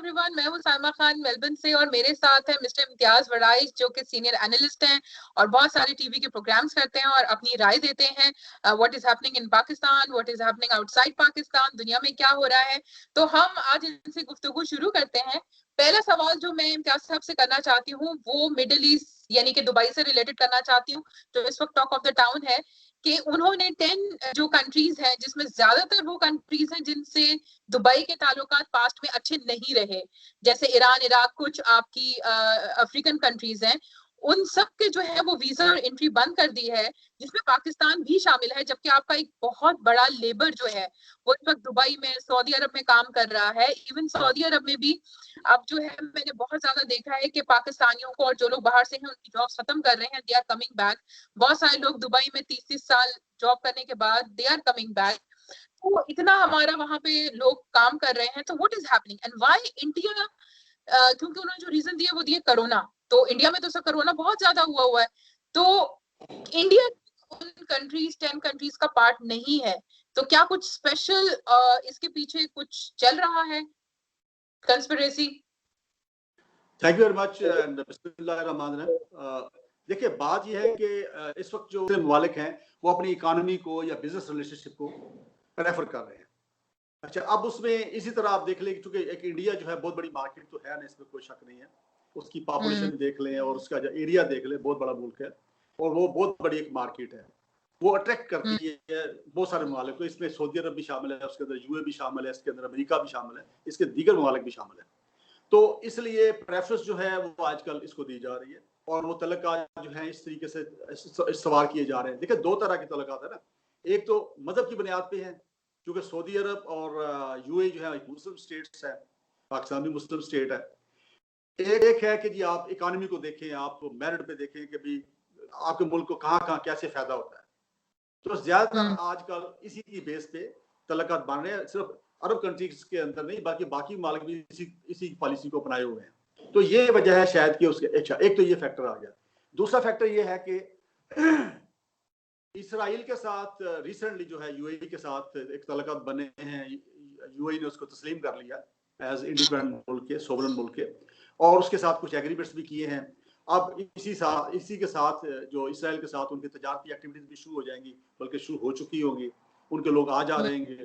Everyone, मैं हूं Saima Khan Melbourne से और मेरे साथ है मिस्टर इम्तियाज वराइस जो कि सीनियर एनालिस्ट हैं और बहुत सारे टीवी के प्रोग्राम्स करते हैं और अपनी राय देते हैं what is happening in Pakistan, what is happening outside Pakistan, दुनिया में क्या हो रहा है। तो हम आज इनसे गुफ्तगू शुरू करते हैं। पहला सवाल जो मैं इम्तियाज साहब से करना चाहती हूँ वो मिडिल ईस्ट यानी कि दुबई से रिलेटेड करना चाहती हूँ, जो इस वक्त टॉक ऑफ द टाउन है कि उन्होंने 10 जो कंट्रीज हैं जिसमें ज्यादातर वो कंट्रीज हैं जिनसे दुबई के ताल्लुकात पास्ट में अच्छे नहीं रहे, जैसे ईरान, इराक, कुछ आपकी अफ्रीकन कंट्रीज हैं, उन सब के जो है वो वीजा और एंट्री बंद कर दी है, जिसमें पाकिस्तान भी शामिल है। जबकि आपका एक बहुत बड़ा लेबर जो है वो इस वक्त दुबई में, सऊदी अरब में काम कर रहा है। इवन सऊदी अरब में भी अब जो है मैंने बहुत ज्यादा देखा है कि पाकिस्तानियों को और जो लोग बाहर से हैं उनकी जॉब खत्म कर रहे हैं, दे आर कमिंग बैक। बहुत सारे लोग दुबई में 30-30 साल जॉब करने के बाद दे आर कमिंग बैक। तो इतना हमारा वहां पे लोग काम कर रहे हैं, तो what is happening and why India, क्योंकि उन्होंने जो रीजन दिए वो दिए कोरोना। तो इंडिया में तो सब कोरोना बहुत ज्यादा हुआ है, तो इंडिया उन कंट्रीज 10 कंट्रीज का पार्ट नहीं है। तो क्या कुछ स्पेशल इसके पीछे कुछ चल रहा है, conspiracy? Thank you very much and बिस्मिल्लाहिर्रहमानिर्रहीम। देखिए, बात यह है कि इस वक्त जो ममालिक हैं वो अपनी इकानमी को या बिजनेस रिलेशनशिप को प्रेफर कर रहे हैं। अच्छा, अब उसमें इसी तरह आप देख लें, क्योंकि एक इंडिया जो है बहुत बड़ी मार्केट तो है ना, इसमें कोई शक नहीं है। उसकी पॉपुलेशन देख लें और उसका जो एरिया देख लें, बहुत बड़ा मुल्क है और वो बहुत बड़ी एक मार्केट है। वो अट्रैक्ट करती है बहुत सारे ममालिक को। इसमें सऊदी अरब भी शामिल है, उसके अंदर यूए भी शामिल है, इसके अंदर अमेरिका भी शामिल है, इसके दीगर ममालिक भी शामिल है। तो इसलिए प्रेफरेंस जो है वो आजकल इसको दी जा रही है और वो तलक़ात जो है इस तरीके से सवार किए जा रहे हैं। देखिए, दो तरह के तलक़ात है ना। एक तो मजहब की बुनियाद पे है, क्योंकि सऊदी अरब और यूएई जो है मुस्लिम स्टेट्स है, पाकिस्तान भी मुस्लिम स्टेट है। एक है कि जी आप इकानमी को देखें, आप मेरिट पे देखें कि भी आपके मुल्क को कहाँ कैसे फायदा होता है। तो ज्यादातर आजकल इसी की बेस पे तलक़ात बन रहे हैं, सिर्फ अरब कंट्रीज के अंदर नहीं बल्कि बाकी मालिक भी इसी पॉलिसी को अपनाए हुए हैं। तो ये वजह है शायद कि उसके एक तो ये फैक्टर आ गया। दूसरा फैक्टर ये है कि इसराइल के साथ रिसेंटली जो है यूएई के साथ एक तलक़ात बने हैं। यूएई ने उसको तस्लीम कर लिया एज इंडिपेंडेंट मुल्क के, सोवरेन मुल्क के, और उसके साथ कुछ एग्रीमेंट्स भी किए हैं। अब इसी के साथ जो इसराइल के साथ उनकी तजारती एक्टिविटीज भी शुरू हो जाएंगी, बल्कि शुरू हो चुकी होंगी, उनके लोग आ जा रहेंगे।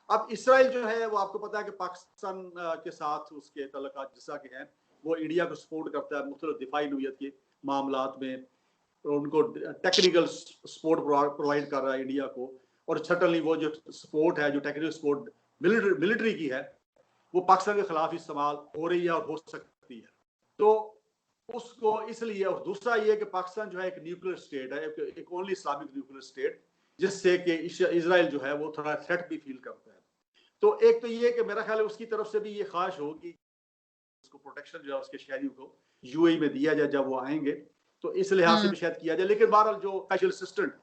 अब इसराइल जो है वो आपको पता है कि पाकिस्तान के साथ उसके तल्लुकात जैसा के हैं, वो इंडिया को सपोर्ट करता है मुख्तलिफ दिफाई नौइयत के मामलात में, और उनको टेक्निकल सपोर्ट प्रोवाइड कर रहा है इंडिया को। और सर्टनली वो जो सपोर्ट है, जो टेक्निकल सपोर्ट मिलिट्री की है, वो पाकिस्तान के खिलाफ इस्तेमाल हो रही है और हो सकती है। तो उसको इसलिए, और दूसरा ये कि पाकिस्तान जो है एक न्यूक्लियर स्टेट है, एक ओनली इस्लामिक न्यूक्लियर स्टेट, जिससे कि इसराइल जो है वो थोड़ा थ्रेट भी फील करता है। तो एक तो ये कि मेरा ख्याल है उसकी तरफ से भी ये ख्वाहिश होगी उसको प्रोटेक्शन जो है उसके शहरियों को यूएई में दिया जाए जब वो आएंगे, तो इस लिहाज से भी शायद किया जाए। लेकिन बहरहाल जो स्पेशल असिस्टेंट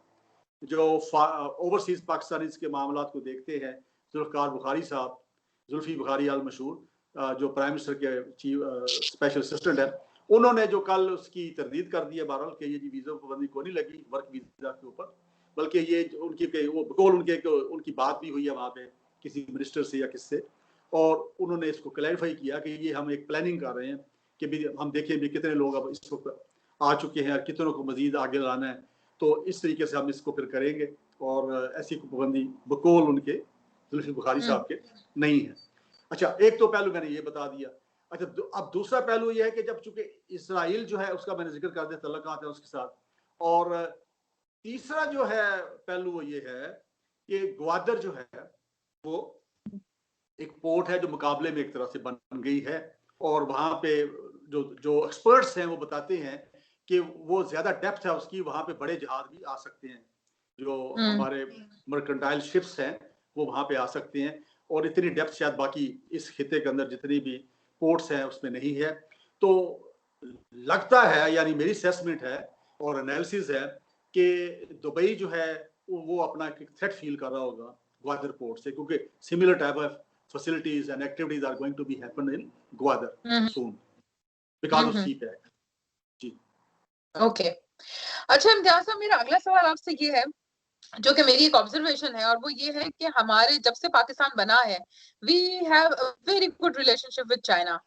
जो ओवरसीज पाकिस्तानी के मामलात को देखते हैं, जुल्फ़िकार बुखारी साहब, जुल्फी बुखारी अल मशहूर, जो प्राइम मिनिस्टर के स्पेशल असिस्टेंट है, उन्होंने जो कल उसकी तरदीद कर दी है बहरहाल कि ये वीज़ा पाबंदी को नहीं लगी वर्क वीज़ा के ऊपर, बल्कि ये उनकी बात भी हुई है वहाँ पे किसी मिनिस्टर से या किससे, और उन्होंने इसको क्लैरिफाई किया कि ये हम एक प्लानिंग कर रहे हैं कि भी हम देखें भी कितने लोग अब इस वक्त आ चुके हैं और कितनों को मजीद आगे लाना है। तो इस तरीके से हम इसको फिर करेंगे और ऐसी पाबंदी बकौल उनके जुल्फी बुखारी साहब के नहीं है। अच्छा, एक तो पहलू मैंने ये बता दिया। अच्छा, अब दूसरा पहलू ये है कि जब चूंकि इसराइल जो है उसका मैंने जिक्र कर दिया, तल्लुकात है उसके साथ, और तीसरा जो है पहलू वो ये है कि ग्वादर जो है वो एक पोर्ट है जो मुकाबले में एक तरह से बन गई है, और वहां पे जो एक्सपर्ट्स हैं वो बताते हैं कि वो ज्यादा डेप्थ है उसकी, वहां पे बड़े जहाज भी आ सकते हैं, जो हमारे मर्केंटाइल शिप्स हैं वो वहां पे आ सकते हैं, और इतनी डेप्थ शायद बाकी इस खिते के अंदर जितनी भी पोर्ट्स हैं उसमें नहीं है। तो लगता है, यानी मेरी असेसमेंट है और एनालिसिस है कि दुबई जो है वो अपना थ्रेट फील कर रहा होगा ग्वादर पोर्ट से, क्योंकि similar type of facilities and activities are going to be happen in Gwadar soon because of CPEC. जी। ओके, अच्छा इम्तियाज साहब, मेरा अगला सवाल आपसे ये है जो कि मेरी एक ऑब्जर्वेशन है, और वो ये है कि हमारे जब से पाकिस्तान बना है, we have a very good relationship with China.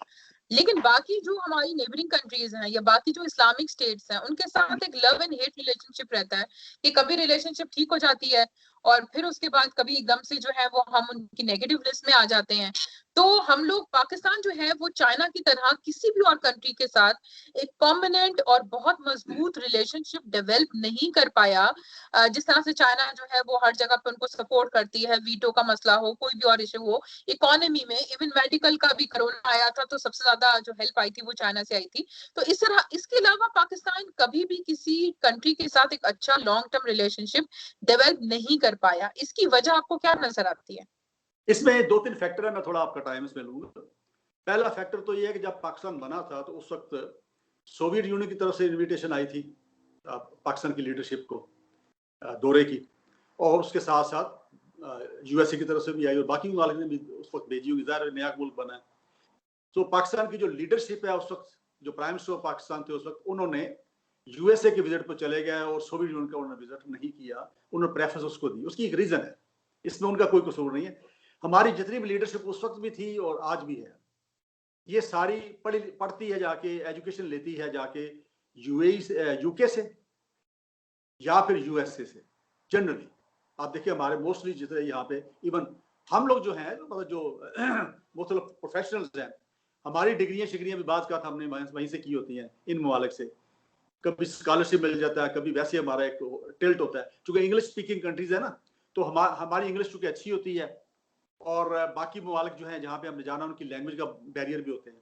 लेकिन बाकी जो हमारी नेबरिंग कंट्रीज हैं या बाकी जो इस्लामिक स्टेट्स हैं, उनके साथ एक लव एंड हेट रिलेशनशिप रहता है कि कभी रिलेशनशिप ठीक हो जाती है और फिर उसके बाद कभी एकदम से जो है वो हम उनकी नेगेटिव लिस्ट में आ जाते हैं। तो हम लोग, पाकिस्तान जो है वो चाइना की तरह किसी भी और कंट्री के साथ एक परमानेंट और बहुत मजबूत रिलेशनशिप डेवलप नहीं कर पाया। जिस तरह से चाइना जो है वो हर जगह पे उनको सपोर्ट करती है, वीटो का मसला हो, कोई भी और इशू हो, इकोनॉमी में, इवन मेडिकल का भी कोरोना आया था तो सबसे ज्यादा जो हेल्प आई थी वो चाइना से आई थी। तो इस तरह, इसके अलावा पाकिस्तान कभी भी किसी कंट्री के साथ एक अच्छा लॉन्ग टर्म रिलेशनशिप डेवलप नहीं कर पाया। इसकी वजह आपको क्या नजर आती है? इसमें दो तीन फैक्टर है, मैं थोड़ा आपका टाइम इसमें लूंगा। पहला फैक्टर तो ये है कि जब पाकिस्तान बना था तो उस वक्त सोवियत यूनियन की तरफ से इनविटेशन आई थी पाकिस्तान की लीडरशिप को दौरे की, और उसके साथ साथ यूएसए की तरफ से भी आई और बाकी ममालिक ने भी उस वक्त भेजी होगी, ज़ाहिर नया मुल्क बना है। तो पाकिस्तान की जो लीडरशिप है उस वक्त, जो प्राइम मिनिस्टर ऑफ पाकिस्तान थे उस वक्त, उन्होंने यूएसए के विजिट पर चले गए और सोवियत यूनियन का उन्होंने विजिट नहीं किया, उन्होंने प्रेफरेंस उसको दी। उसकी एक रीजन है, इसमें उनका कोई कसूर नहीं है। हमारी जितनी भी लीडरशिप उस वक्त भी थी और आज भी है, ये सारी पढ़ती है जाके, एजुकेशन लेती है जाके यूएई से, यूके से या फिर यूएसए से। जनरली आप देखिए हमारे मोस्टली जितने यहाँ पे, इवन हम लोग जो हैं, मतलब जो मुख्तलिफ प्रोफेशनल्स हैं, हमारी डिग्रियां भी बात का हमने वहीं से की होती हैं इन ममालिक से। कभी स्कॉलरशिप मिल जाता है, कभी वैसे हमारा एक टिल्ट होता है, चूंकि इंग्लिश स्पीकिंग कंट्रीज है ना, तो हमारी इंग्लिश चूंकि अच्छी होती है और बाकी ममालिक जो है जहाँ पे हमने जाना, उनकी लैंग्वेज का बैरियर भी होते हैं।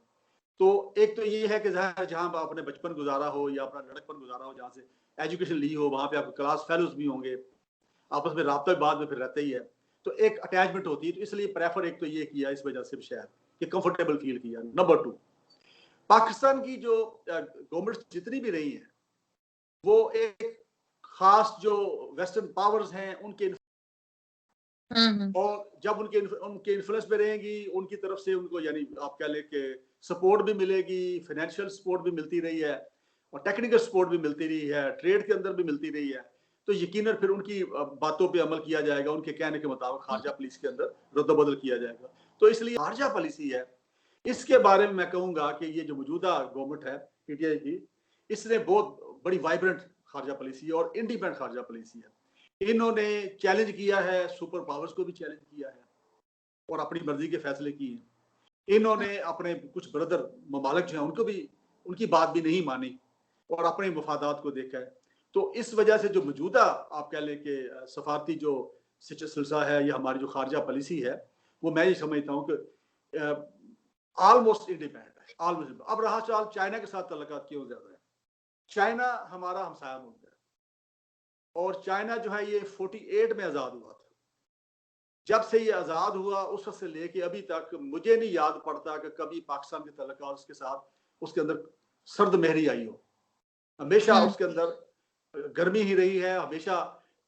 तो एक तो ये है कि जहाँ आपने बचपन गुजारा हो या अपना लड़कपन गुजारा हो, जहाँ से एजुकेशन ली हो, वहाँ पे आपके क्लास फेलोज भी होंगे, आपस में राब्ता बाद में फिर रहते ही है, तो एक अटैचमेंट होती है। तो इसलिए प्रेफर एक तो ये किया इस वजह से शायद कि कंफर्टेबल फील किया। नंबर 2, पाकिस्तान की जो गवर्नमेंट जितनी भी रही है, वो एक खास जो वेस्टर्न पावर्स हैं उनके, और जब उनके इन्फ्लुएंस में रहेंगी, उनकी तरफ से उनको, यानी आप कह लें कि सपोर्ट भी मिलेगी, फाइनेंशियल सपोर्ट भी मिलती रही है और टेक्निकल सपोर्ट भी मिलती रही है, ट्रेड के अंदर भी मिलती रही है, तो यकीनन फिर उनकी बातों पे अमल किया जाएगा, उनके कहने के मुताबिक खारजा पॉलिसी के अंदर रद्द-बदल किया जाएगा। तो इसलिए खारजा पॉलिसी है, इसके बारे में मैं कहूंगा कि ये जो मौजूदा गवर्नमेंट है पीटीआई की, इसने बहुत बड़ी वाइब्रेंट खारजा पॉलिसी और इंडिपेंडेंट खारजा पॉलिसी है। इन्होंने चैलेंज किया है, सुपर पावर्स को भी चैलेंज किया है और अपनी मर्जी के फैसले किए हैं। इन्होंने अपने कुछ ब्रदर ममालिक जो हैं उनको भी, उनकी बात भी नहीं मानी और अपने मफादात को देखा है। तो इस वजह से जो मौजूदा आप कह लें कि सफारती जो सिलसिला है या हमारी जो खारजा पॉलिसी है, वो मैं ये समझता हूँ कि ऑलमोस्ट इंडिपेंडेंट है, ऑलमोस्ट। अब रहा सवाल चाइना के साथ तल्लुकात क्यों ज्यादा है। चाइना हमारा हमसाया मुल्क है और चाइना जो है ये 48 में आजाद हुआ था। जब से ये आजाद हुआ उस वक्त से लेके अभी तक मुझे नहीं याद पड़ता कि कभी पाकिस्तान के तल्लुकात उसके साथ, उसके अंदर सर्द महरी आई हो। हमेशा उसके अंदर गर्मी ही रही है, हमेशा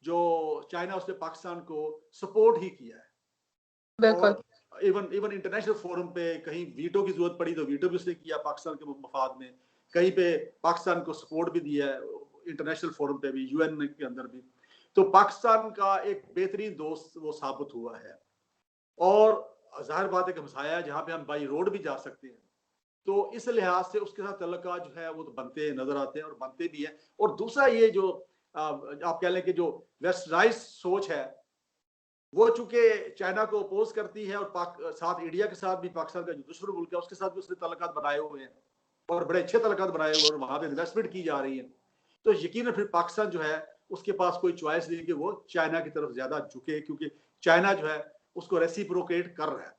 जो चाइना उसने पाकिस्तान को सपोर्ट ही किया है। और इवन इंटरनेशनल फोरम पे कहीं वीटो की जरूरत पड़ी तो वीटो भी उसने किया पाकिस्तान के मफाद में, कहीं पे पाकिस्तान को सपोर्ट भी दिया है इंटरनेशनल फोरम पे भी, यूएन के अंदर भी। तो पाकिस्तान का एक बेहतरीन दोस्त वो साबित हुआ है और जाहिर बात है कि हमसाया जहाँ पे हम बाई रोड भी जा सकते हैं, तो इस लिहाज से उसके साथ तल्लुकात जो है वो तो बनते नजर आते हैं और बनते भी हैं। और दूसरा ये जो आप कह लें कि जो वेस्टर्नाइज सोच है, वो चूंकि चाइना को अपोज करती है और साथ इंडिया के साथ भी, पाकिस्तान का जो दुश्मन मुल्क है उसके साथ भी उसने तल्लुकात बनाए हुए हैं और बड़े अच्छे तल्लुकात बनाए हुए हैं और वहां पे इन्वेस्टमेंट की जा रही है। तो यकीनन फिर पाकिस्तान जो है उसके पास कोई चॉइस नहीं कि वो चाइना की तरफ ज्यादा झुके, क्योंकि चाइना जो है उसको रेसिप्रोकेट कर रहा है।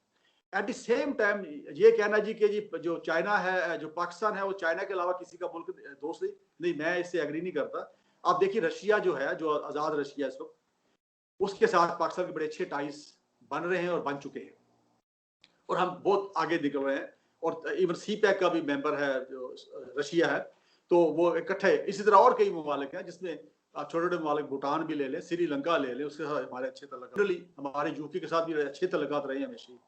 एट द सेम टाइम ये कहना जी कि जी जो चाइना है, जो पाकिस्तान है, वो चाइना के अलावा किसी का मुल्क दोस्त नहीं, मैं इससे एग्री नहीं करता। आप देखिए रशिया जो है, जो आजाद रशिया इस वक्त, उसके साथ पाकिस्तान के बड़े अच्छे टाइज बन रहे हैं और बन चुके हैं और हम बहुत आगे निकल रहे हैं। और इवन सी पैक का भी मेंबर है जो रशिया है, तो वो इकट्ठे। इसी तरह और कई ममालिक हैं जिसमें आप छोटे छोटे ममालिक, भूटान भी ले लें, श्रीलंका ले लें, उसके साथ हमारे अच्छे तल्लुकात, हमारे यूके के साथ भी अच्छे तल्लुकात रहे हैं हमेशा।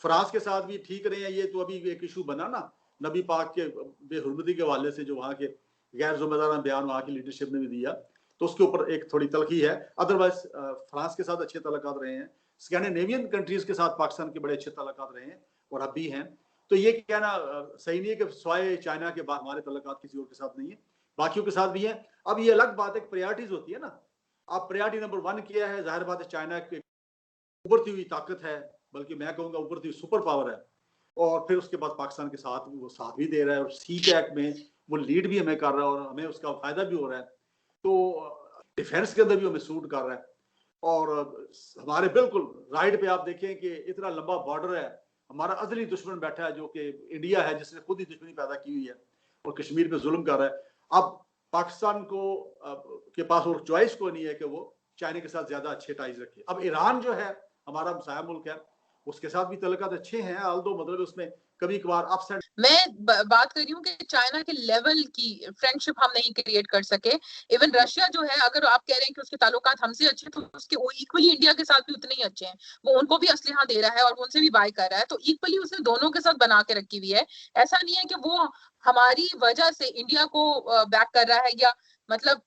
फ्रांस के साथ भी ठीक रहे हैं। ये तो अभी एक इशू बना ना नबी पाक के बेहुरमती के हवाले से, जो वहाँ के गैर जिम्मेदाराना बयान वहाँ की लीडरशिप ने भी दिया, तो उसके ऊपर एक थोड़ी तलखी है। अदरवाइज फ्रांस के साथ अच्छे तल्लुकात रहे हैं, स्कैंडिनेवियन कंट्रीज के साथ पाकिस्तान के बड़े अच्छे तल्लुकात रहे हैं और अब भी हैं। तो ये कहना सही नहीं है कि सिवाय चाइना के बाद हमारे तल्लुकात किसी और के साथ नहीं है, बाकियों के साथ भी है। अब ये अलग बात है, प्रायोरिटीज होती है ना। अब प्रायोरिटी नंबर 1 किया है, जाहिर बात है चाइना की उभरती हुई ताकत है, बल्कि मैं कहूँगा उभरती हुई सुपर पावर है, और फिर उसके बाद पाकिस्तान के साथ वो साथ भी दे रहा है और सी पैक में वो लीड भी हमें कर रहा है और हमें उसका फायदा भी हो रहा है। तो डिफेंस के अंदर भी हमें सूट कर रहा है। और हमारे बिल्कुल राइट पे आप देखें कि इतना लंबा बॉर्डर है, हमारा अजली दुश्मन बैठा है जो कि इंडिया है, जिसने खुद ही दुश्मनी पैदा की हुई है और कश्मीर पे जुल्म कर रहा है। अब पाकिस्तान को के पास और चॉइस को नहीं है कि वो चाइना के साथ ज्यादा अच्छे टाइज रखे। अब ईरान जो है हमारा हमसाया मुल्क है, उसके साथ भी तल्लुकात अच्छे हैं, आल्दो मतलब उसमें कभी कभार अप्स एंड मैं बात कर रही हूँ कि चाइना के लेवल की फ्रेंडशिप हम नहीं क्रिएट कर सके। इवन रशिया जो है, अगर आप कह रहे हैं कि उसके ताल्लुकात हमसे अच्छे, तो उसके इक्वली इंडिया के साथ भी उतने ही अच्छे हैं। वो उनको भी असलहा दे रहा है और वो उनसे भी बाय कर रहा है, तो इक्वली उसने दोनों के साथ बना के रखी हुई है। ऐसा नहीं है कि वो हमारी वजह से इंडिया को बैक कर रहा है, या मतलब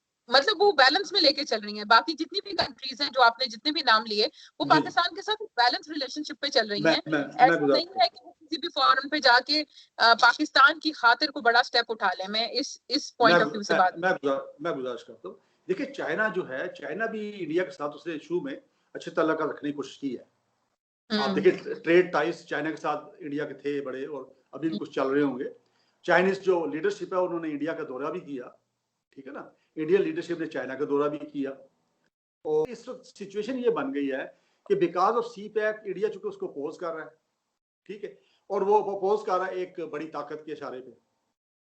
वो बैलेंस में लेके चल रही हैं। बाकी जितनी भी कंट्रीज हैं जो आपने जितने भी नाम लिए, वो पाकिस्तान के साथ बैलेंस रिलेशनशिप पे चल रही हैं। ऐसा नहीं है कि वो किसी भी फोरम पे जाके पाकिस्तान की खातिर को बड़ा स्टेप उठा ले। मैं इस पॉइंट ऑफ व्यू से बात मैं गुजारिश करता हूँ। देखिए चाइना जो है, चाइना भी इंडिया के साथ उसने शुरू में अच्छे ताल्लुकात रखने की कोशिश की है। आप देखिए ट्रेड टाइज चाइना के साथ इंडिया के थे बड़े, और अभी भी कुछ चल रहे होंगे। चाइनीज जो लीडरशिप है उन्होंने इंडिया का दौरा भी किया, ठीक है ना। इंडियन लीडरशिप ने चाइना का दौरा भी किया, और इस वक्त सिचुएशन ये बन गई है कि because of CPEC India चूंकि उसको अपोज कर रहा है, ठीक है, और वो अपोज कर रहा है एक बड़ी ताकत के इशारे पे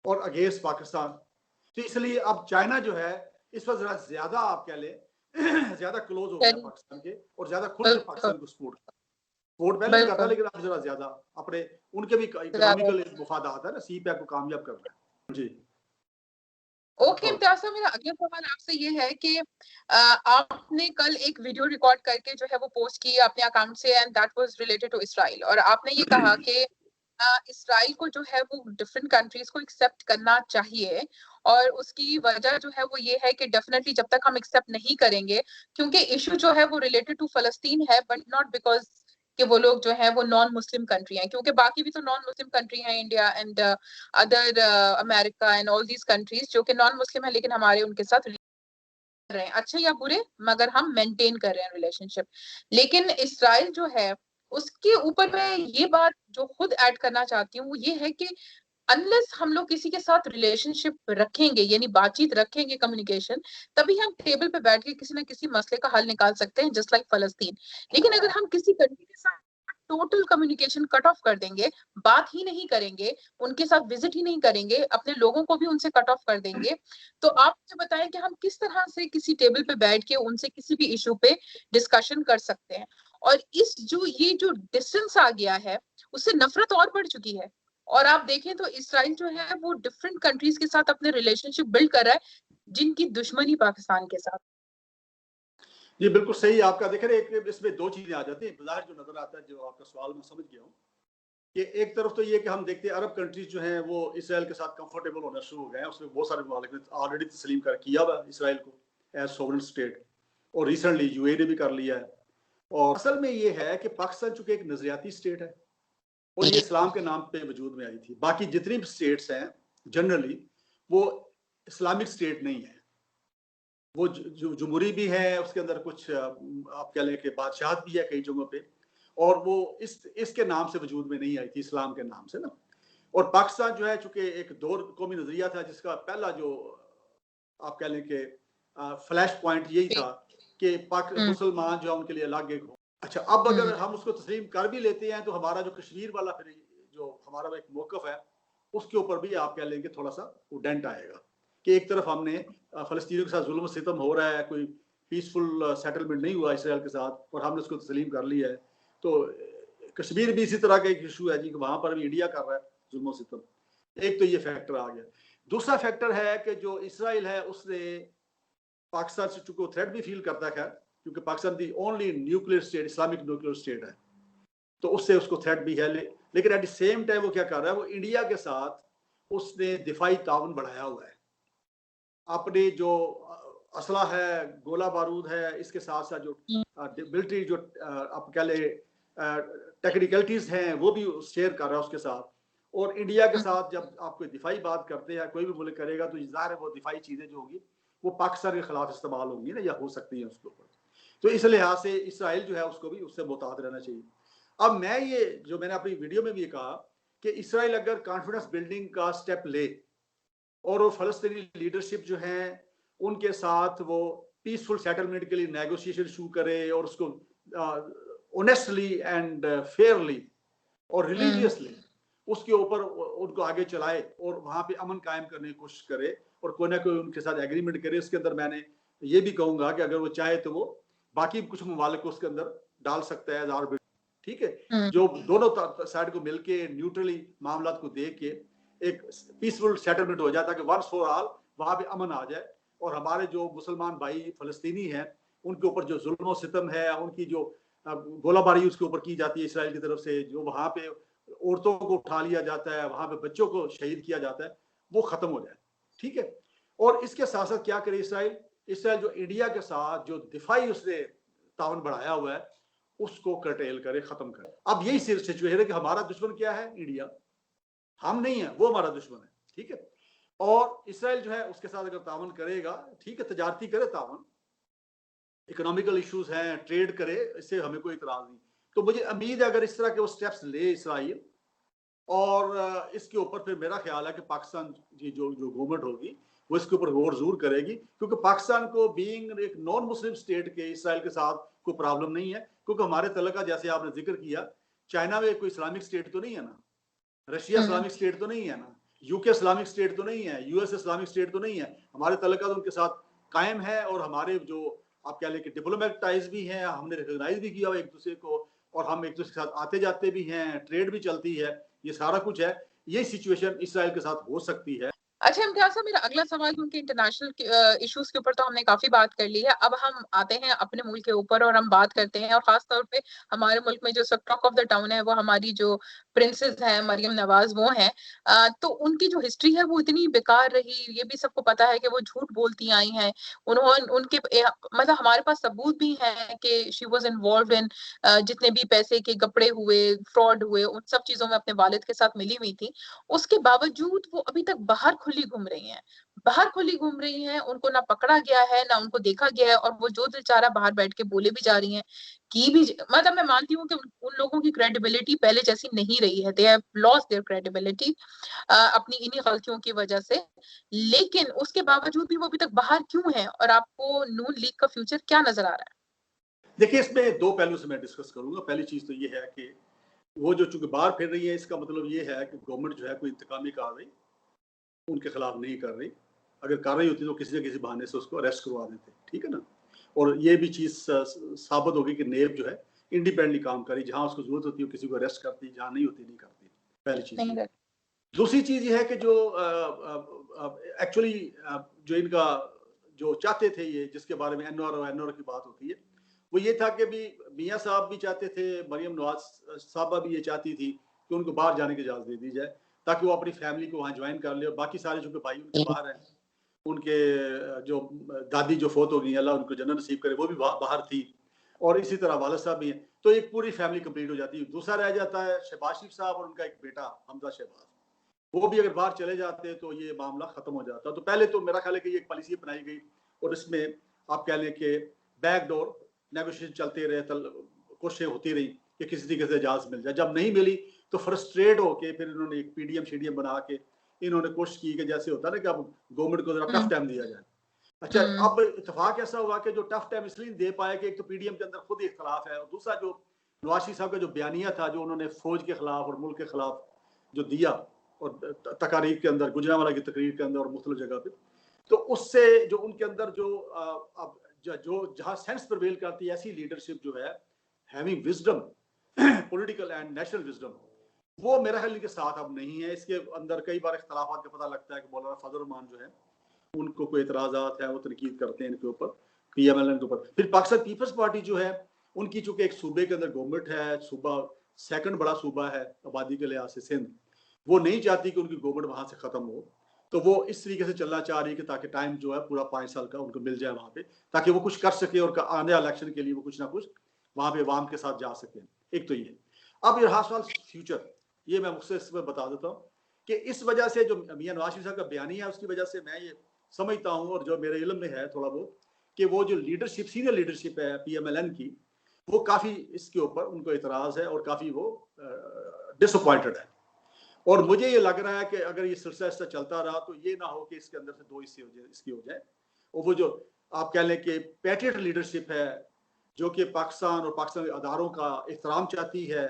और अगेंस्ट पाकिस्तान। तो इसलिए अब चाइना जो है इस वक्त जरा ज्यादा आप कह ले ज्यादा क्लोज हो गया पाकिस्तान के, और ज्यादा खुल के पाकिस्तान को सपोर्ट पहले भी करता है, लेकिन अब जरा ज्यादा अपने उनके भी इकोनॉमिकल मुफादात है ना, सी पैक को कामयाब करना है। जी ओके इम्तियाज साहब, मेरा अगला सवाल आपसे ये है कि आपने कल एक वीडियो रिकॉर्ड करके जो है वो पोस्ट की अपने अकाउंट से, and that was related to Israel, और आपने ये कहा कि इसराइल को जो है वो डिफरेंट कंट्रीज को एक्सेप्ट करना चाहिए, और उसकी वजह जो है वो ये है कि डेफिनेटली जब तक हम एक्सेप्ट नहीं करेंगे, क्योंकि इशू जो है वो रिलेटेड टू फलस्तीन है, बट नॉट बिकॉज कि वो लोग जो है वो नॉन मुस्लिम कंट्री हैं, क्योंकि बाकी भी तो नॉन मुस्लिम कंट्री हैं, India and other America and all these countries जो कि नॉन मुस्लिम है, लेकिन हमारे उनके साथ रहे हैं, अच्छे या बुरे, मगर हम मेंटेन कर रहे हैं रिलेशनशिप। लेकिन इसराइल जो है उसके ऊपर मैं ये बात जो खुद ऐड करना चाहती हूँ वो ये है कि अनलेस हम लोग किसी के साथ रिलेशनशिप रखेंगे, यानी बातचीत रखेंगे, कम्युनिकेशन, तभी हम टेबल पे बैठ के किसी ना किसी मसले का हल निकाल सकते हैं, जस्ट लाइक फलस्तीन। लेकिन अगर हम किसी कंट्री के साथ टोटल कम्युनिकेशन कट ऑफ कर देंगे, बात ही नहीं करेंगे, उनके साथ विजिट ही नहीं करेंगे, अपने लोगों को भी उनसे कट ऑफ कर देंगे, तो आप मुझे बताएं कि हम किस तरह से किसी टेबल पे बैठ के उनसे किसी भी इशू पे डिस्कशन कर सकते हैं। और ये जो डिस्टेंस आ गया है, उससे नफरत और बढ़ चुकी है। और आप देखें तो इसराइल जो है वो डिफरेंट कंट्रीज के साथ अपने रिलेशनशिप बिल्ड कर रहा है, जिनकी दुश्मनी पाकिस्तान के साथ। जी बिल्कुल सही आपका। देख रहे एक इसमें दो चीजें आ जाती हैं, बाजार जो नजर आता है, जो आपका सवाल मैं समझ गया हूँ कि एक तरफ तो ये कि हम देखते हैं अरब कंट्रीज जो हैं वो इसराइल के साथ कंफर्टेबल होना शुरू हो गए हैं, उसमें बहुत सारे ममालिक ने ऑलरेडी तस्लीम कर किया हुआ इसराइल को एज सोवरेन स्टेट, और रिसेंटली यूएई ने भी कर लिया है। और असल में ये है कि पाकिस्तान चूंकि एक नजरियाती स्टेट है और ये इस्लाम के नाम पे वजूद में आई थी, बाकी जितनी भी स्टेट्स हैं जनरली वो इस्लामिक स्टेट नहीं है, वो जमहूरी भी है, उसके अंदर कुछ आप कह लें कि बादशाहत भी है कई जगहों पे, और वो इसके नाम से वजूद में नहीं आई थी, इस्लाम के नाम से ना। और पाकिस्तान जो है चूंकि एक दो कौमी नजरिया था, जिसका पहला जो आप कह लें कि फ्लैश पॉइंट यही था कि मुसलमान जो है उनके लिए अलग एक हो। अच्छा, अब अगर हम उसको तस्लीम कर भी लेते हैं तो हमारा जो कश्मीर वाला फिर जो हमारा एक मौकफ है उसके ऊपर भी आप कह लेंगे थोड़ा सा डेंट आएगा कि एक तरफ हमने फलस्तीनियों के साथ जुल्म सितम हो रहा है, कोई पीसफुल सेटलमेंट नहीं हुआ इसराइल के साथ, और हमने उसको तस्लीम कर लिया है। तो कश्मीर भी इसी तरह का एक इशू है जी, कि वहां पर भी इंडिया कर रहा है जुल्म सितम। एक तो ये फैक्टर आ गया। दूसरा फैक्टर है कि जो इसराइल है उसने पाकिस्तान से चूंकि थ्रेट भी फील करता है, क्योंकि Pakistan the only nuclear state, Islamic nuclear state है, तो उससे उसको थ्रेट भी है। लेकिन एट द सेम टाइम वो क्या कर रहा है, वो इंडिया के साथ उसने दिफाई ताउन बढ़ाया हुआ है। अपने जो असला है, गोला बारूद है, इसके साथ साथ जो मिलिट्री जो आप कह ले टेक्निकलिटीज हैं वो भी शेयर कर रहा है उसके साथ। और इंडिया के साथ जब आप कोई दिफाई बात करते हैं, कोई भी मुल्क करेगा, तो जाहिर है वो दिफाई चीजें जो होगी वो पाकिस्तान के खिलाफ इस्तेमाल होंगी ना, या हो सकती है उसके ऊपर। तो इस लिहाज से इसराइल जो है उसको भी उससे मुताद रहना चाहिए। अब मैं ये जो मैंने अपनी वीडियो में भी कहा कि इसराइल अगर कॉन्फिडेंस बिल्डिंग का स्टेप ले और वो फलस्तीनी लीडरशिप जो है उनके साथ वो पीसफुल सेटलमेंट के लिए नेगोशिएशन शुरू करे और उसको ऑनेस्टली एंड फेयरली और रिलीजियसली उसके ऊपर उनको आगे चलाए और वहां पे अमन कायम करने की कोशिश करे और कोई ना कोई उनके साथ एग्रीमेंट करे। इसके अंदर मैंने ये भी कहूंगा कि अगर वो चाहे तो वो बाकी कुछ ममालिक को उसके अंदर डाल सकता है, ठीक है, जो दोनों साइड को मिलके न्यूट्रली मामला को देख के एक पीसफुल सेटलमेंट हो जाता है कि वंस फॉर ऑल वहां पे अमन आ जाए और हमारे जो मुसलमान भाई फलस्तीनी हैं उनके ऊपर जो जुल्म सितम है, उनकी जो गोलाबारी उसके ऊपर की जाती है इसराइल की तरफ से, जो वहां पे औरतों को उठा लिया जाता है, वहां पे बच्चों को शहीद किया जाता है, वो खत्म हो जाए, ठीक है। और इसके साथ साथ क्या करे इसराइल, इसराइल जो इंडिया के साथ जो दिफाई उसने ताउन बढ़ाया हुआ है उसको कर्टेल करे, खत्म करे। अब यही सिचुएशन है कि हमारा दुश्मन क्या है, इंडिया, हम नहीं है, वो हमारा दुश्मन है, ठीक है। और इसराइल जो है उसके साथ अगर तावन करेगा, ठीक है, तजारती करे तावन, इकोनॉमिकल इश्यूज हैं, ट्रेड करे, इससे हमें कोई इतराज नहीं। तो मुझे उम्मीद है अगर इस तरह के वो स्टेप्स ले इसराइल और इसके ऊपर फिर मेरा ख्याल है कि पाकिस्तान की जो गवर्नमेंट होगी वो इसके ऊपर गौर जरूर करेगी, क्योंकि पाकिस्तान को बीइंग एक नॉन मुस्लिम स्टेट के इसराइल के साथ कोई प्रॉब्लम नहीं है, क्योंकि हमारे तलका जैसे आपने जिक्र किया, चाइना में कोई इस्लामिक स्टेट तो नहीं है ना, रशिया इस्लामिक स्टेट तो नहीं है ना, यूके इस्लामिक स्टेट तो नहीं है, यूएस इस्लामिक स्टेट तो नहीं है। हमारे तलका तो उनके साथ कायम है और हमारे जो आप कह लें कि डिप्लोमेटिक टाइज भी हैं, हमने रिकॉग्नाइज भी किया एक दूसरे को और हम एक दूसरे के साथ आते जाते भी हैं, ट्रेड भी चलती है, ये सारा कुछ है। ये सिचुएशन इसराइल के साथ हो सकती है। अच्छा इम्तियाज साहब, मेरा अगला सवाल, क्योंकि इंटरनेशनल इश्यूज के ऊपर तो हमने काफी बात कर ली है, अब हम आते हैं अपने मुल्क के ऊपर और हम बात करते हैं, और खास तौर पे हमारे मुल्क में जो टॉक ऑफ द टाउन है वो हमारी जो प्रिंसेस है मरियम नवाज वो हैं। तो उनकी जो हिस्ट्री है वो इतनी बेकार रही, ये भी सबको पता है कि वो झूठ बोलती आई हैं। उन्होंने उनके मतलब हमारे पास सबूत भी है कि शी वॉज इन्वॉल्व इन जितने भी पैसे के गपड़े हुए, फ्रॉड हुए, उन सब चीजों में अपने वालिद के साथ मिली हुई थी। उसके बावजूद वो अभी तक बाहर खुली घूम रही हैं, बाहर खुली घूम रही हैं, उनको ना पकड़ा गया है ना उनको देखा गया है, और वो जो दिल चाह रहा बाहर बैठ के बोले भी जा रही हैं की भी। मतलब मैं मानती हूँ कि उन लोगों की क्रेडिबिलिटी पहले जैसी नहीं रही है, they have lost their credibility अपनी इन्हीं गलतियों की वजह से, लेकिन उसके बावजूद भी वो अभी तक बाहर क्यों है, और आपको नून लीग का फ्यूचर क्या नजर आ रहा है? देखिए, इसमें दो पहलू से मैं डिस्कस करूंगा। पहली चीज तो ये है कि वो जो चूंकि बाहर फिर रही है, इसका मतलब ये है कि गवर्नमेंट जो है कोई इंतकामी कार्रवाई उनके खिलाफ नहीं कर रही। अगर कर रही होती तो किसी न किसी बहाने से उसको अरेस्ट करवा देते, ठीक है ना। और ये भी चीज साबित होगी कि नेब जो है इंडिपेंडेंटली काम करी, जहां उसको जरूरत होती है किसी को अरेस्ट करती, जहां नहीं होती नहीं करती। पहली चीज। दूसरी चीज ये है कि जो एक्चुअली जो इनका जो चाहते थे, ये जिसके बारे में एनओआर की बात होती है, वो ये था कि भी मियाँ साहब भी चाहते थे, मरियम नवाज साहबा भी ये चाहती थी कि उनको बाहर जाने की इजाजत दे दी जाए ताकि वो अपनी फैमिली को वहाँ ज्वाइन कर ले। और बाकी सारे जो भाई उनके बाहर हैं, उनके जो दादी जो फोत हो गई, अल्लाह उनको जन्नत नसीब करे, वो भी बाहर थी, और इसी तरह वालिद साहब भी हैं, तो एक पूरी फैमिली कंप्लीट हो जाती है। दूसरा रह जाता है शहबाज शरीफ साहब और उनका एक बेटा हमजा शहबाज, वो भी अगर बाहर चले जाते तो ये मामला खत्म हो जाता। तो पहले तो मेरा ख्याल है कि ये एक पॉलिसी अपनाई गई और इसमें आप कह लें कि बैकडोर नेगोशिएशन चलते रहे, कोशिशें होती रही कि किसी तरीके से इजाजत मिल जाए। जब नहीं मिली तो फ्रस्ट्रेट होके फिर इन्होंने एक पीडीएम शीडीएम बना के इन्होंने कोशिश की कि जैसे होता है ना कि अब गवर्नमेंट को जरा टफ टाइम दिया जाए। अच्छा, अब इत्तेफाक ऐसा हुआ कि जो टफ टाइम इसलिए दे पाया कि एक तो पीडीएम के अंदर खुद इख्तलाफ है, और दूसरा जो नवाज शरीफ साहब का जो बयानिया था जो उन्होंने फौज के खिलाफ और मुल्क के खिलाफ जो दिया, और तकारीर के अंदर, गुजरांवाला की तकरीर के अंदर और मुख्तलिफ जगह पे, तो उससे जो उनके अंदर जो अब जो जहाँ सेंस प्रिवेल करती है, ऐसी लीडरशिप जो है having wisdom, political and national wisdom, वो मेरा ख्याल के साथ अब नहीं है। इसके अंदर कई बार इख्तलाफात का पता लगता है कि मौलाना फजल रहमान जो है उनको कोई एतराज़ात है, वो तनकीद करते हैं इनके ऊपर, पीएमएलएन के ऊपर। फिर पाकिस्तान पीपल्स पार्टी जो है उनकी चूंकि एक सूबे के अंदर गवर्नमेंट है, सूबा सेकंड बड़ा सूबा है आबादी के लिहाज से सिंध, वो नहीं चाहती कि उनकी गवर्नमेंट वहां से खत्म हो, तो वो इस तरीके से चलना चाह रही है कि ताकि टाइम जो है पूरा 5 साल का उनको मिल जाए वहाँ पे, ताकि वो कुछ कर सके और आने इलेक्शन के लिए वो कुछ ना कुछ वहाँ पे अवाम के साथ जा सके। एक तो ये। अब ये रहा सवाल फ्यूचर, ये मैं मुझसे इसमें बता देता हूँ कि इस वजह से जो मियां नवाज शरीफ साहब का बयानी है, उसकी वजह से मैं ये समझता हूँ, और जो मेरे इल्म में है थोड़ा बहुत, कि वो जो लीडरशिप, सीनियर लीडरशिप है PMLN की, वो काफ़ी इसके ऊपर उनको इतराज़ है और काफ़ी वो डिसअपॉइंटेड है। और मुझे ये लग रहा है कि अगर ये सिलसिला ऐसा चलता रहा तो ये ना हो कि इसके अंदर से दो हिस्से हो जाए, इसकी हो जाए। और वो जो आप कह लें कि पैट्रियट लीडरशिप है, जो कि पाकिस्तान और पाकिस्तानी अदारों का एहतराम चाहती है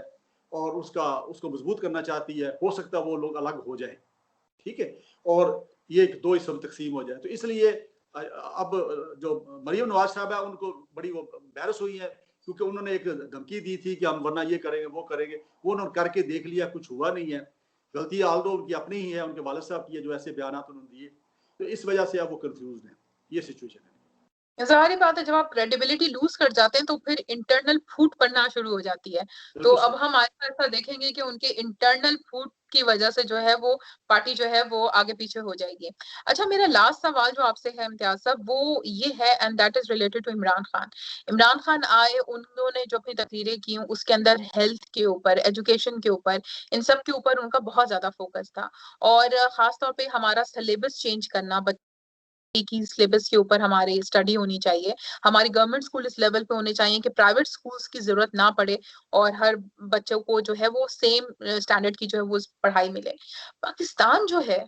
और उसको मजबूत करना चाहती है, हो सकता है वो लोग अलग हो जाए, ठीक है, और ये दो हिस्सों में तकसीम हो जाए। तो इसलिए अब जो मरियम नवाज साहब है, उनको बड़ी वो एम्बैरस हुई है, क्योंकि उन्होंने एक धमकी दी थी कि हम वरना ये करेंगे वो करेंगे, वो उन्होंने करके देख लिया, कुछ हुआ नहीं है। गलती आल्दो उनकी अपनी ही है, उनके वालिद साहब की है जो ऐसे बयान उन्होंने दिए, तो इस वजह से अब वो कंफ्यूज हैं। ये सिचुएशन है। ज़ाहिर बात है, जब आप क्रेडिबिलिटी लूज कर जाते हैं तो फिर इंटरनल फूट पड़ना शुरू हो जाती है। तो अब हम ऐसा देखेंगे कि उनके इंटरनल फूट की वजह से जो है वो पार्टी जो है वो आगे पीछे हो जाएगी। अच्छा, मेरा लास्ट सवाल जो आपसे है इम्तियाज साहब, वो ये है, and that is related to Imran Khan. Imran Khan आए, उन्होंने जो अपनी तकरीरें की उसके अंदर हेल्थ के ऊपर, एजुकेशन के ऊपर, इन सब के ऊपर उनका बहुत ज्यादा फोकस था। और खास तौर पे हमारा सिलेबस चेंज करना, की सिलेबस के ऊपर हमारी स्टडी होनी चाहिए, हमारे गवर्नमेंट स्कूल इस लेवल पे होने चाहिए कि प्राइवेट स्कूल्स की जरूरत ना पड़े और हर बच्चों को जो है वो सेम स्टैंडर्ड की जो है वो पढ़ाई मिले। पाकिस्तान जो है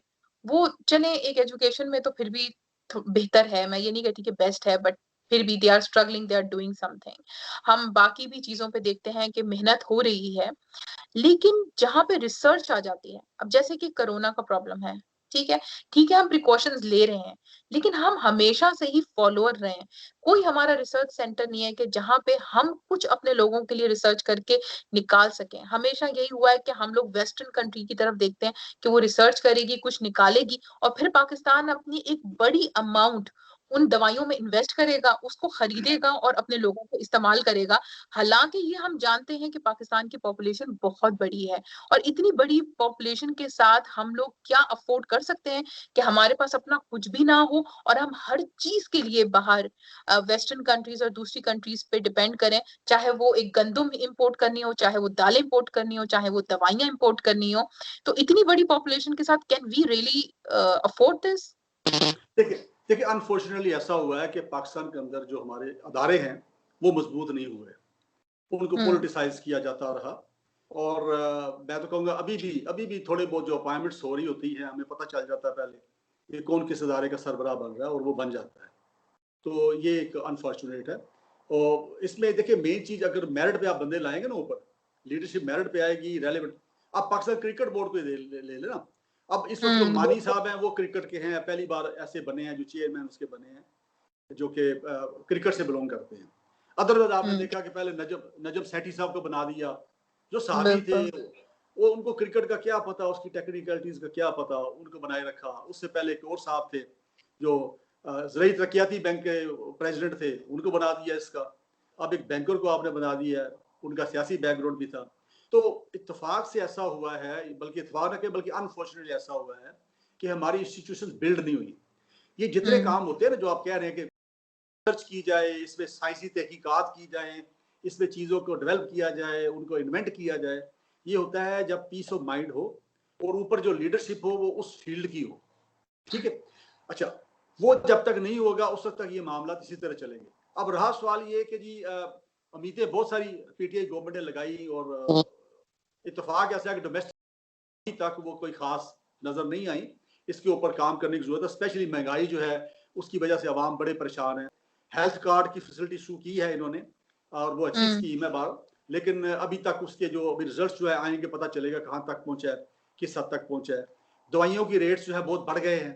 वो, चले एक एजुकेशन में तो फिर भी बेहतर है, मैं ये नहीं कहती कि बेस्ट है, बट फिर भी they are struggling, they are doing something. हम बाकी भी चीजों पे देखते हैं कि मेहनत हो रही है, लेकिन जहां पे रिसर्च आ जाती है, अब जैसे कि कोरोना का प्रॉब्लम है, ठीक है, ठीक है, हम प्रिकॉशंस ले रहे हैं, लेकिन हम हमेशा से ही फॉलोअर रहे हैं। कोई हमारा रिसर्च सेंटर नहीं है कि जहां पे हम कुछ अपने लोगों के लिए रिसर्च करके निकाल सकें। हमेशा यही हुआ है कि हम लोग वेस्टर्न कंट्री की तरफ देखते हैं कि वो रिसर्च करेगी, कुछ निकालेगी, और फिर पाकिस्तान अपनी एक बड़ी अमाउंट उन दवाइयों में इन्वेस्ट करेगा, उसको खरीदेगा और अपने लोगों को इस्तेमाल करेगा। हालांकि ये हम जानते हैं कि पाकिस्तान की पॉपुलेशन बहुत बड़ी है, और इतनी बड़ी पॉपुलेशन के साथ हम लोग क्या अफोर्ड कर सकते हैं कि हमारे पास अपना कुछ भी ना हो और हम हर चीज के लिए बाहर वेस्टर्न कंट्रीज और दूसरी कंट्रीज पे डिपेंड करें, चाहे वो एक गंदम इंपोर्ट करनी हो, चाहे वो दालें इंपोर्ट करनी हो, चाहे वो दवाइयां इंपोर्ट करनी हो। तो इतनी बड़ी पॉपुलेशन के साथ can we really afford this? देखिए देखिए, अनफॉर्चुनेटली ऐसा हुआ है कि पाकिस्तान के अंदर जो हमारे अदारे हैं वो मजबूत नहीं हुए, उनको पोलिटिसाइज किया जाता रहा। और मैं तो कहूँगा अभी भी थोड़े बहुत जो अपॉइंटमेंट्स हो रही होती हैं, हमें पता चल जाता है पहले कि कौन किस अदारे का सरबराह बन रहा है और वो बन जाता है। तो ये एक अनफॉर्चुनेट है। और इसमें देखिए, मेन चीज अगर मेरिट पे आप बंदे लाएंगे ना ऊपर, लीडरशिप मेरिट पे आएगी, रेलेवेंट। आप पाकिस्तान क्रिकेट बोर्ड को ले लेना। अब इस वक्त जो मानी साहब हैं वो क्रिकेट के हैं, पहली बार ऐसे बने हैं जो चेयरमैन उसके बने हैं, जो कि क्रिकेट से बिलोंग करते हैं। अदरवाइज आपने देखा कि पहले नजम सेठी साहब को बना दिया, जो सहाबी थे, वो उनको क्रिकेट का क्या पता, उसकी टेक्निकलिटीज का क्या पता, उनको बनाए रखा। उससे पहले एक और साहब थे जो ज़राई तरक्याती बैंक के प्रेसिडेंट थे, उनको बना दिया इसका। अब एक बैंकर को आपने बना दिया, उनका सियासी बैकग्राउंड भी था। तो इत्तेफाक से ऐसा हुआ है, बल्कि इत्तेफाक न के बल्कि अनफॉर्चुनेटली ऐसा हुआ है कि हमारी इंस्टीट्यूशन बिल्ड नहीं हुई। ये जितने काम होते हैं ना, जो आप कह रहे हैं कि रिसर्च की जाए, इसमें साइंसी तहकीकात की जाए, इसमें चीज़ों को डेवलप किया जाए, उनको इन्वेंट किया जाए, ये होता है जब पीस ऑफ माइंड हो और ऊपर जो लीडरशिप हो वो उस फील्ड की हो, ठीक है। अच्छा, वो जब तक नहीं होगा उस वक्त तक ये मामला इसी तरह चलेंगे। अब रहा सवाल ये कि जी उम्मीदें बहुत सारी पीटीआई गवर्नमेंट ने लगाई, और इत्तेफाक ऐसा है कि डोमेस्टिक तक वो कोई खास नजर नहीं आई। इसके ऊपर काम करने की जरूरत है, स्पेशली महंगाई जो है उसकी वजह से अवाम बड़े परेशान है। हेल्थ कार्ड की फैसिलिटी शुरू की है इन्होंने, और वो अच्छी स्कीम है बार, लेकिन अभी तक उसके जो अभी रिजल्ट जो है आएंगे, पता चलेगा कहाँ तक पहुंचा है, किस हद तक पहुंचा है। दवाइयों की रेट्स जो है बहुत बढ़ गए हैं,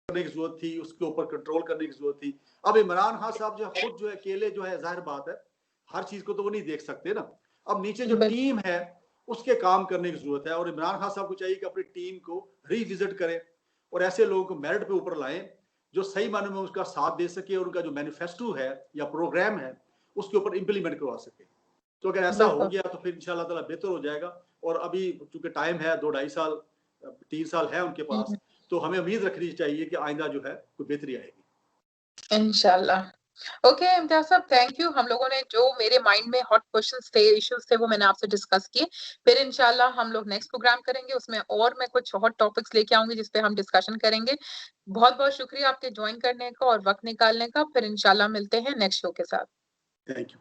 करने की जरूरत थी, उसके ऊपर कंट्रोल करने की जरूरत थी। अब इमरान खान साहब जो खुद जो है अकेले जो है, जाहिर बात है हर चीज को तो वो नहीं देख सकते ना। अब नीचे जो टीम है उसके काम करने की जरूरत है, और इमरान खान साहब को चाहिए कि अपनी टीम को रिविजिट करें और ऐसे लोगों को मेरिट पे ऊपर लाएं जो सही मायने में उसका साथ दे सके और उनका जो मैनिफेस्टो है या प्रोग्राम है उसके ऊपर इंप्लीमेंट करवा सके। तो अगर ऐसा हो गया तो फिर इंशाल्लाह ताला बेहतर हो जाएगा। और अभी चूंकि टाइम है 2-2.5 साल 3 साल है उनके पास, तो हमें उम्मीद रखनी चाहिए कि आइंदा जो है कोई बेहतरी आएगी इंशाल्लाह। ओके इम्तियाज साहब, थैंक यू। हम लोगों ने जो मेरे माइंड में हॉट क्वेश्चंस थे, इश्यूज थे, वो मैंने आपसे डिस्कस किए। फिर इंशाल्लाह हम लोग नेक्स्ट प्रोग्राम करेंगे, उसमें और मैं कुछ हॉट टॉपिक्स लेके आऊंगी जिस पे हम डिस्कशन करेंगे। बहुत बहुत शुक्रिया आपके ज्वाइन करने का और वक्त निकालने का। फिर इंशाल्लाह मिलते हैं नेक्स्ट शो के साथ। Thank you.